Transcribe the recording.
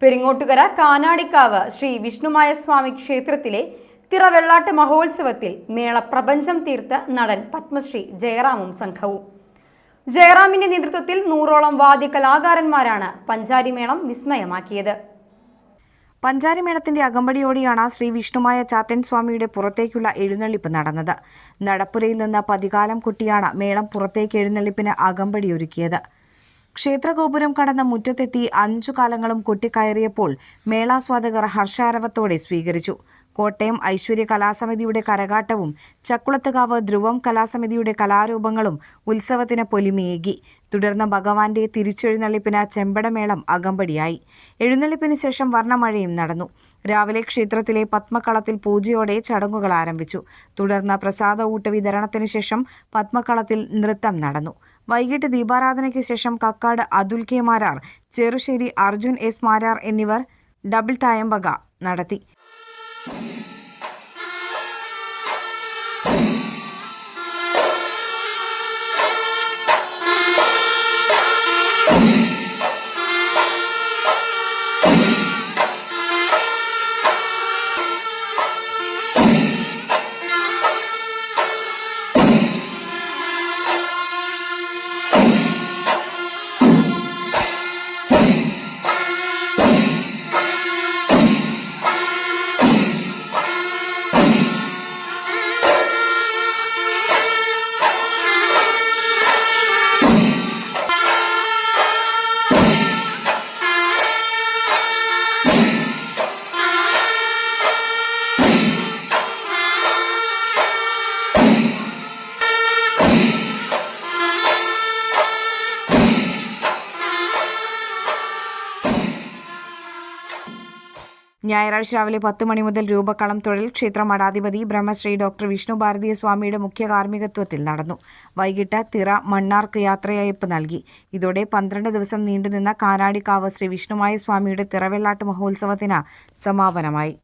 പെരിങ്ങോട്ടുകര കാനാടിക്കാവ് ശ്രീ വിഷ്ണുമായ സ്വാമി ക്ഷേത്രത്തിലെ തിറവെള്ളാട്ട് മഹോത്സവത്തിൽ മേളപ്രപഞ്ചം തീർത്ത നടൻ പത്മശ്രീ ജയറാമും സംഘവും. ജയറാമിന്റെ നേതൃത്വത്തിൽ 100ഓളം വാദ്യകലാകാരന്മാരാണ് പഞ്ചാരിമേളം വിസ്മയമാക്കിയത്. പഞ്ചാരിമേളത്തിന്റെ അകമ്പടിയോടെയാണ് ശ്രീ വിഷ്ണുമായ ചാത്തൻ സ്വാമിയുടെ പുറത്തേക്കുള്ള എഴുന്നള്ളിപ്പ് നടന്നത്. നടപ്പുരയിൽ നിന്ന് പതികാലം കുട്ടിയാണ് മേളം പുറത്തേക്ക് എഴുന്നള്ളിപ്പിന് അകമ്പടിയൊരുക്കിയത്. ക്ഷേത്രഗോപുരം കടന്ന മുറ്റത്തെത്തി 5 കാലങ്ങളും കൊട്ടിക്കയറിയപ്പോൾ മേളാസ്വാദകർ ഹർഷാരവത്തോടെ സ്വീകരിച്ചു. കോട്ടയം ഐശ്വര്യ കലാസമിതിയുടെ കരകാട്ടവും ചക്കുളത്തുകാവ് ധ്രുവം കലാസമിതിയുടെ കലാരൂപങ്ങളും ഉത്സവത്തിന് പൊലിമയേകി. തുടർന്ന് ഭഗവാന്റെ തിരിച്ചെഴുന്നള്ളിപ്പിന് ചെമ്പടമേളം അകമ്പടിയായി. എഴുന്നള്ളിപ്പിന് ശേഷം വർണ്ണമഴയും നടന്നു. രാവിലെ ക്ഷേത്രത്തിലെ പത്മക്കളത്തിൽ പൂജയോടെ ചടങ്ങുകൾ ആരംഭിച്ചു. തുടർന്ന് പ്രസാദ ഊട്ട് വിതരണത്തിനു ശേഷം പത്മക്കളത്തിൽ നൃത്തം നടന്നു. വൈകിട്ട് ദീപാരാധനയ്ക്ക് ശേഷം കക്കാട് അതുൽ കെ മാരാർ, ചെറുശ്ശേരി അർജുൻ എസ് മാരാർ എന്നിവർ ഡബിൾ തായമ്പക നടത്തി. ഞായറാഴ്ച രാവിലെ 10 മണി മുതൽ രൂപക്കളം തൊഴിൽ ക്ഷേത്ര മഠാധിപതി ബ്രഹ്മശ്രീ ഡോക്ടർ വിഷ്ണു ഭാരതീയ സ്വാമിയുടെ മുഖ്യ കാർമ്മികത്വത്തിൽ നടന്നു. വൈകിട്ട് തിറ മണ്ണാർക്ക് യാത്രയയപ്പ് നൽകി. ഇതോടെ 12 ദിവസം നീണ്ടുനിന്ന കാനാടിക്കാവ് ശ്രീ വിഷ്ണുമായ സ്വാമിയുടെ തിറവെള്ളാട്ട് മഹോത്സവത്തിന് സമാപനമായി.